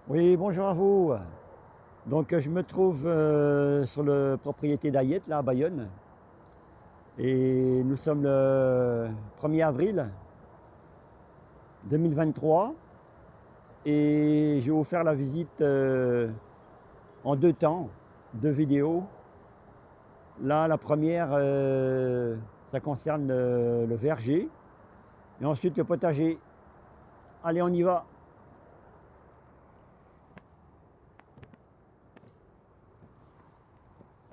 Oui, bonjour à vous. Donc, je me trouve sur la propriété d'Ayette, là, à Bayonne. Et nous sommes le 1er avril 2023. Et je vais vous faire la visite en deux temps, deux vidéos. Là, la première, ça concerne le verger. Et ensuite, le potager. Allez, on y va.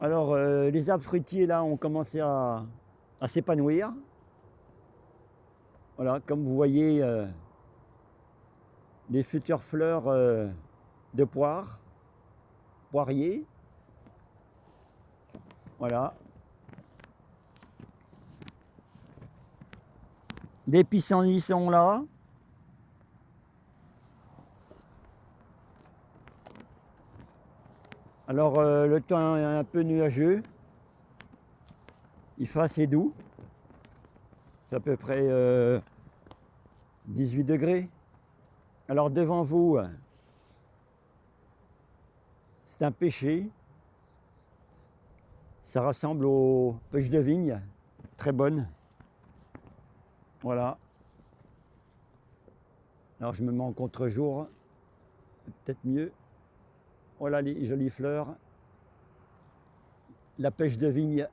Alors, les arbres fruitiers, là, ont commencé à s'épanouir. Voilà, comme vous voyez, les futures fleurs de poirier. Voilà. Les pissenlits sont là. Alors, le temps est un peu nuageux. Il fait assez doux. C'est à peu près 18 degrés. Alors, devant vous, c'est un pêcher. Ça ressemble aux pêches de vigne. Très bonnes. Voilà. Alors, je me mets en contre-jour. Peut-être mieux. Voilà les jolies fleurs. La pêche de vigne.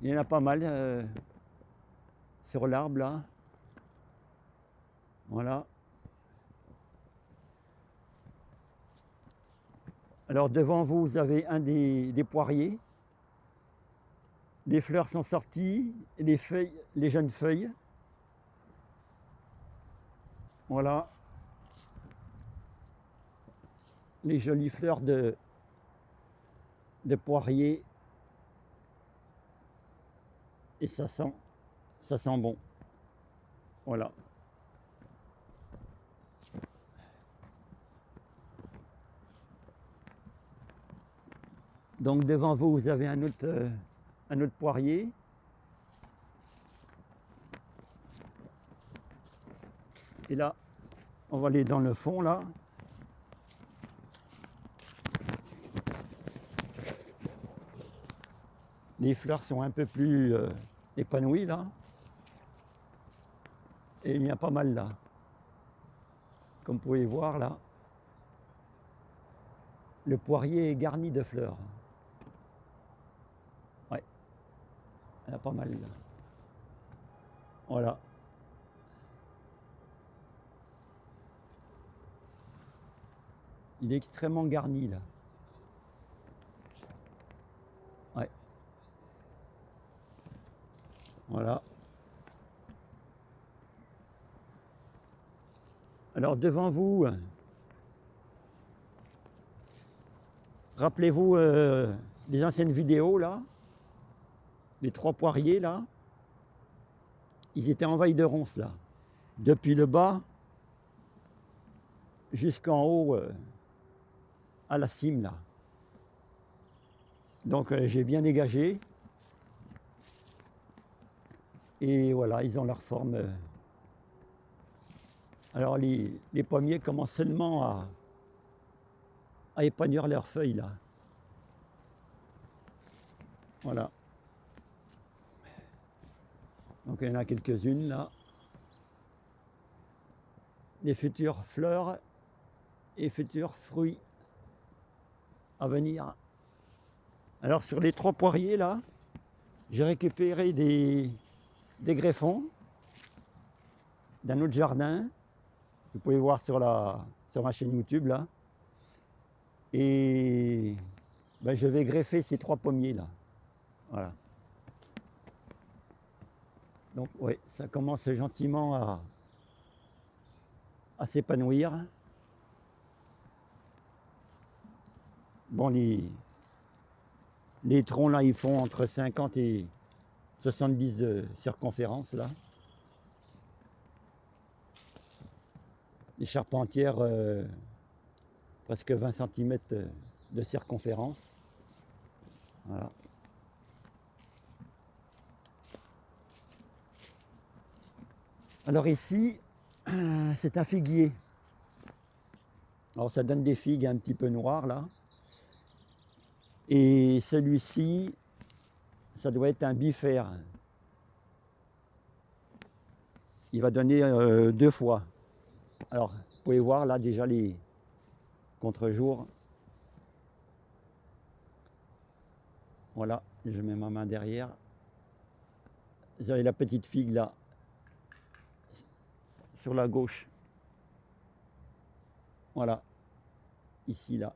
Il y en a pas mal sur l'arbre là. Voilà. Alors devant vous, vous avez un des poiriers. Les fleurs sont sorties, les feuilles, les jeunes feuilles. Voilà. Les jolies fleurs de poirier. Et ça sent bon. Voilà. Donc devant vous, vous avez un autre poirier. Et là, on va aller dans le fond là. Les fleurs sont un peu plus épanouies là. Et il y a pas mal là. Comme vous pouvez voir là, le poirier est garni de fleurs. Ouais, il y en a pas mal là. Voilà. Il est extrêmement garni là. Ouais. Voilà. Alors devant vous, rappelez-vous les anciennes vidéos là, les trois poiriers là, ils étaient envahis de ronces là. Depuis le bas jusqu'en haut à la cime là. Donc j'ai bien dégagé. Et voilà, ils ont leur forme. Alors les pommiers commencent seulement à épanouir leurs feuilles là. Voilà. Donc il y en a quelques-unes là. Les futures fleurs et futurs fruits à venir. Alors sur les trois poiriers là, j'ai récupéré des greffons d'un autre jardin. Vous pouvez voir sur ma chaîne YouTube là. Et ben, je vais greffer ces trois pommiers là. Voilà. Donc oui, ça commence gentiment à s'épanouir. Bon, les troncs là, ils font entre 50 et 70 de circonférence là. Les charpentières, presque 20 cm de circonférence. Voilà. Alors ici, c'est un figuier. Alors ça donne des figues un petit peu noires là. Et celui-ci, ça doit être un bifère. Il va donner 2 fois. Alors, vous pouvez voir là déjà les contre-jours. Voilà, je mets ma main derrière. Vous avez la petite figue là, sur la gauche. Voilà, ici là.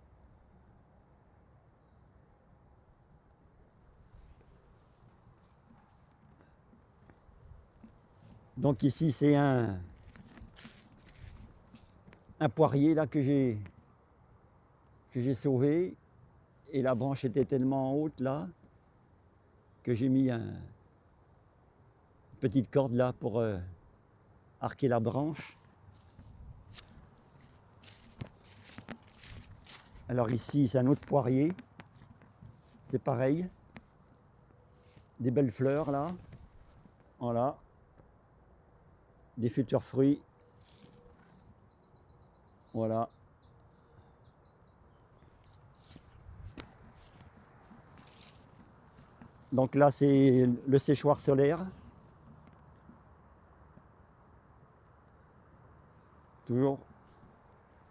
Donc ici c'est un poirier là que j'ai sauvé, et la branche était tellement haute là que j'ai mis une petite corde là pour arquer la branche. Alors ici c'est un autre poirier, c'est pareil, des belles fleurs là, voilà, des futurs fruits, voilà. Donc là c'est le séchoir solaire, toujours,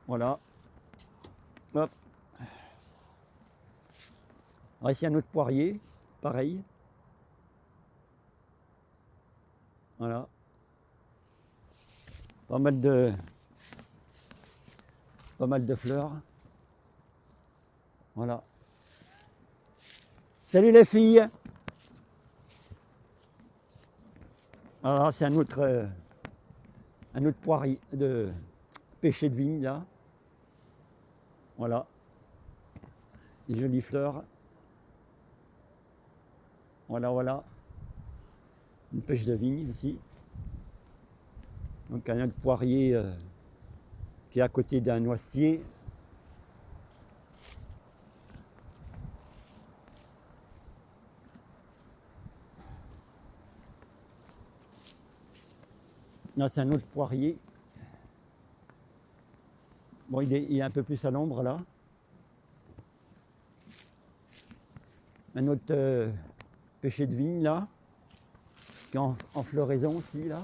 voilà, hop. Alors ici un autre poirier, pareil, voilà, pas mal de fleurs, voilà. Salut les filles. Alors c'est un autre poirier de pêcher de vigne là, voilà, des jolies fleurs, voilà, voilà, une pêche de vigne ici. Donc un autre poirier qui est à côté d'un noisetier. Là c'est un autre poirier. Bon, il est un peu plus à l'ombre là. Un autre pêcher de vigne là, qui est en floraison aussi là.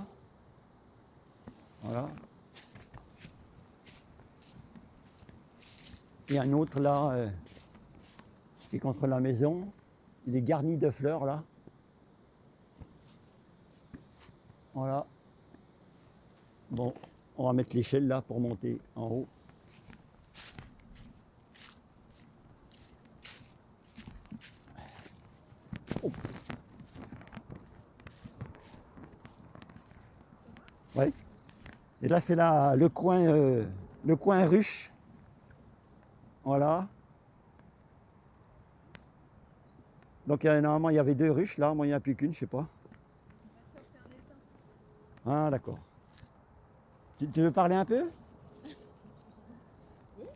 Voilà. Et un autre là, qui est contre la maison. Il est garni de fleurs là. Voilà. Bon, on va mettre l'échelle là pour monter en haut. Oh. Ouais. Et là c'est là le coin ruche. Voilà. Donc normalement il y avait 2 ruches là, moi il n'y en a plus qu'une, je sais pas. Ah d'accord. Tu veux parler un peu?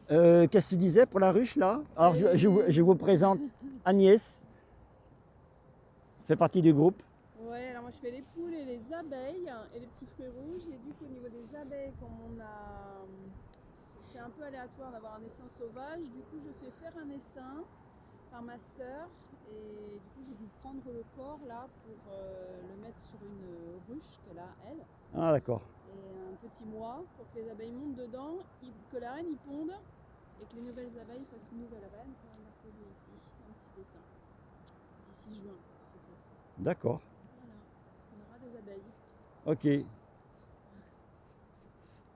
Qu'est-ce que tu disais pour la ruche là? Alors je vous présente Agnès, fait partie du groupe. Ouais, alors moi je fais les poules et les abeilles et les petits fruits rouges. Et du coup au niveau des abeilles, comme c'est un peu aléatoire d'avoir un essaim sauvage, du coup je fais faire un essaim par ma sœur, et du coup j'ai dû prendre le corps là pour le mettre sur une ruche qu'elle a elle. Ah d'accord. Et un petit mois pour que les abeilles montent dedans, que la reine y ponde et que les nouvelles abeilles fassent une nouvelle reine pour la poser ici, un petit essaim, d'ici juin. D'accord. Voilà, on aura des abeilles. Ok.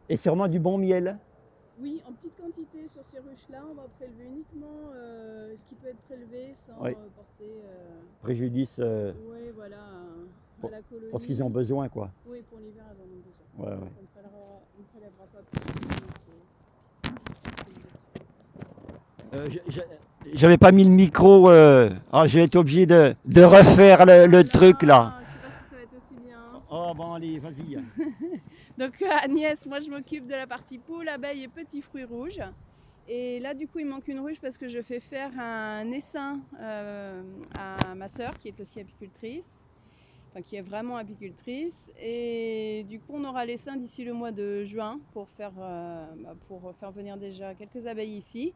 Et sûrement du bon miel. Oui, en petite quantité sur ces ruches-là, on va prélever uniquement ce qui peut être prélevé sans porter préjudice ouais, voilà, à la colonie. pour ce qu'ils ont besoin quoi. Oui, pour l'hiver, elles en ont besoin. Ouais, ouais. On ne prélèvera pas plus. J'avais pas mis le micro, alors je vais être obligé de refaire le truc là. Je sais pas si ça va être aussi bien. Oh bon allez, vas-y. Donc Agnès, moi je m'occupe de la partie poule, abeilles et petits fruits rouges. Et là du coup il manque une ruche parce que je fais faire un essaim à ma sœur qui est aussi apicultrice. qui est vraiment apicultrice. Et du coup, on aura l'essaim d'ici le mois de juin pour faire venir déjà quelques abeilles ici.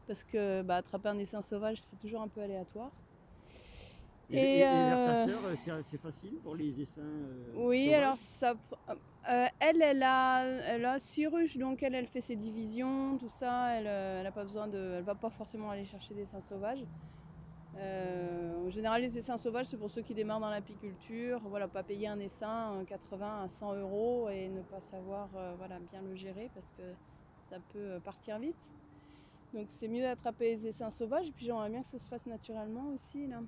Parce que attraper un essaim sauvage, c'est toujours un peu aléatoire. Et vers ta sœur, c'est assez facile pour les essaims Oui, sauvages? alors elle a 6 ruches, donc elle fait ses divisions, tout ça. Elle a pas besoin elle va pas forcément aller chercher des essaims sauvages. En général, les essaims sauvages, c'est pour ceux qui démarrent dans l'apiculture. Voilà, pas payer un essaim 80 à 100 euros et ne pas savoir bien le gérer parce que ça peut partir vite. Donc c'est mieux d'attraper les essaims sauvages. Et puis j'aimerais bien que ça se fasse naturellement aussi là.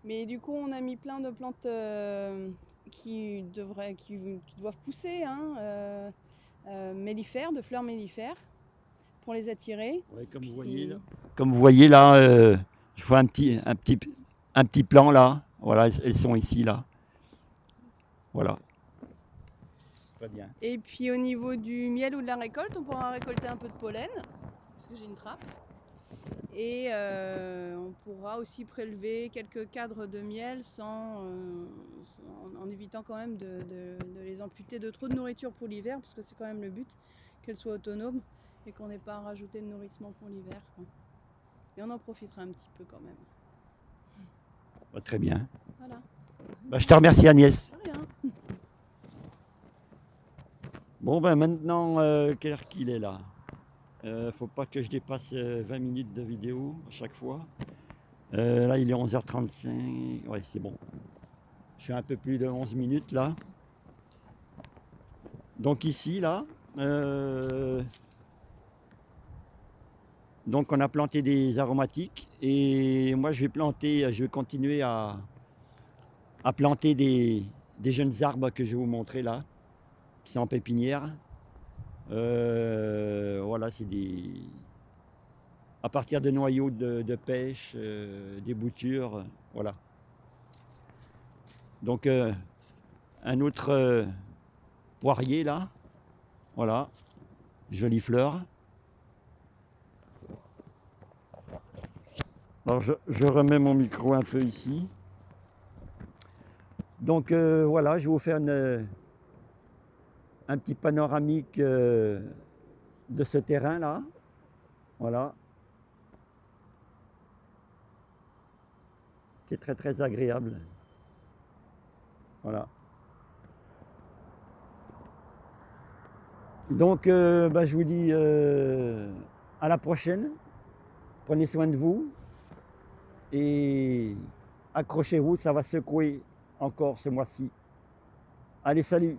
Mais du coup, on a mis plein de plantes qui doivent pousser, mellifères, de fleurs mellifères, pour les attirer. Ouais, comme Puis, vous voyez là, je vois un petit plan là. Voilà, elles sont ici là. Voilà. Très bien. et puis au niveau du miel ou de la récolte, on pourra récolter un peu de pollen, parce que j'ai une trappe. Et on pourra aussi prélever quelques cadres de miel en évitant quand même de les amputer de trop de nourriture pour l'hiver, parce que c'est quand même le but, qu'elles soient autonomes et qu'on n'ait pas à rajouter de nourrissement pour l'hiver. Et on en profitera un petit peu quand même. Très bien. Voilà. Je te remercie Agnès. De rien. Bon maintenant, quelle heure qu'il est là? Faut pas que je dépasse 20 minutes de vidéo à chaque fois. Là il est 11h35. Ouais, c'est bon. Je suis un peu plus de 11 minutes là. Donc ici là, donc on a planté des aromatiques et moi je vais continuer à planter des jeunes arbres que je vais vous montrer là, qui sont en pépinière. Voilà, c'est à partir de noyaux de pêche, des boutures, voilà. Donc un autre poirier là, voilà, jolie fleur. Alors je remets mon micro un peu ici. Donc voilà, je vais vous faire un petit panoramique de ce terrain là. Voilà. Qui est très très agréable. Voilà. Donc je vous dis à la prochaine. Prenez soin de vous. Et accrochez-vous, ça va secouer encore ce mois-ci. Allez, salut!